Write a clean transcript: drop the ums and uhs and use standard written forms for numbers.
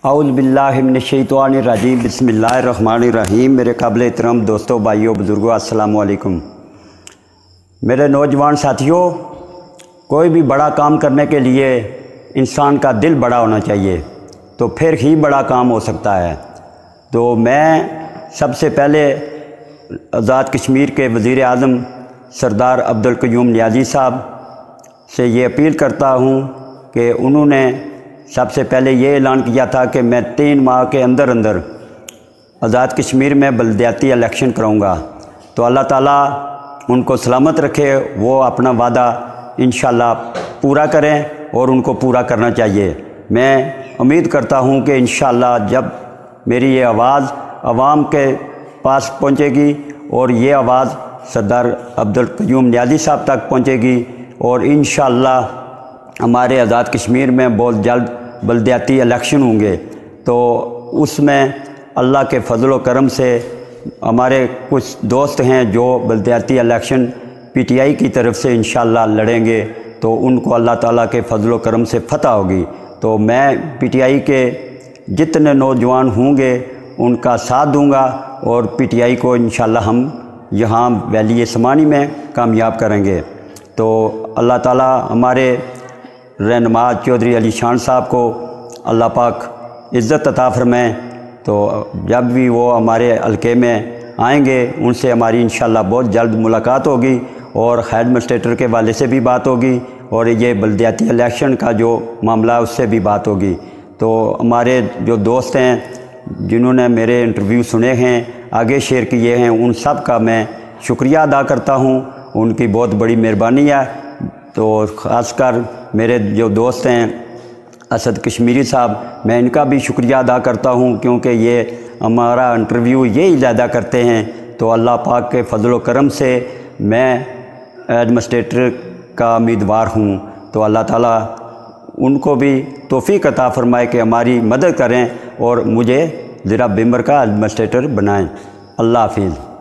اعوذ باللہ من الشیطان الرجیم بسم اللہ الرحمن الرحیم۔ میرے قابل احترام دوستوں، بھائیوں، بزرگوں، السلام علیکم۔ میرے نوجوان ساتھیوں، کوئی بھی بڑا کام کرنے کے لیے انسان کا دل بڑا ہونا چاہیے، تو پھر ہی بڑا کام ہو سکتا ہے۔ تو میں سب سے پہلے آزاد کشمیر کے وزیر اعظم سردار عبدالقیوم نیازی صاحب سے یہ اپیل کرتا ہوں کہ انہوں نے سب سے پہلے یہ اعلان کیا تھا کہ میں 3 ماہ کے اندر آزاد کشمیر میں بلدیاتی الیکشن کراؤں گا۔ تو اللہ تعالیٰ ان کو سلامت رکھے، وہ اپنا وعدہ انشاءاللہ پورا کریں اور ان کو پورا کرنا چاہیے۔ میں امید کرتا ہوں کہ انشاءاللہ جب میری یہ آواز عوام کے پاس پہنچے گی اور یہ آواز سردار عبدالقیوم نیازی صاحب تک پہنچے گی، اور انشاءاللہ ہمارے آزاد کشمیر میں بہت جلد بلدیاتی الیکشن ہوں گے، تو اس میں اللہ کے فضل و کرم سے ہمارے کچھ دوست ہیں جو بلدیاتی الیکشن پی ٹی آئی کی طرف سے انشاءاللہ لڑیں گے، تو ان کو اللہ تعالیٰ کے فضل و کرم سے فتح ہوگی۔ تو میں پی ٹی آئی کے جتنے نوجوان ہوں گے ان کا ساتھ دوں گا، اور پی ٹی آئی کو انشاءاللہ ہم یہاں ویلی سمانی میں کامیاب کریں گے۔ تو اللہ تعالیٰ ہمارے رہنما چودھری علی شان صاحب کو اللہ پاک عزت عطا فرمائیں، تو جب بھی وہ ہمارے حلقے میں آئیں گے ان سے ہماری انشاءاللہ بہت جلد ملاقات ہوگی، اور ہیڈ ایڈمنسٹریٹر کے والے سے بھی بات ہوگی، اور یہ بلدیاتی الیکشن کا جو معاملہ ہے اس سے بھی بات ہوگی۔ تو ہمارے جو دوست ہیں جنہوں نے میرے انٹرویو سنے ہیں، آگے شیئر کیے ہیں، ان سب کا میں شکریہ ادا کرتا ہوں، ان کی بہت بڑی مہربانی ہے۔ تو خاص کر میرے جو دوست ہیں اسد کشمیری صاحب، میں ان کا بھی شکریہ ادا کرتا ہوں، کیونکہ یہ ہمارا انٹرویو یہی زیادہ کرتے ہیں۔ تو اللہ پاک کے فضل و کرم سے میں ایڈمنسٹریٹر کا امیدوار ہوں، تو اللہ تعالیٰ ان کو بھی توفیق عطا فرمائے کہ ہماری مدد کریں اور مجھے ضلع بمبر کا ایڈمنسٹریٹر بنائیں۔ اللہ حافظ۔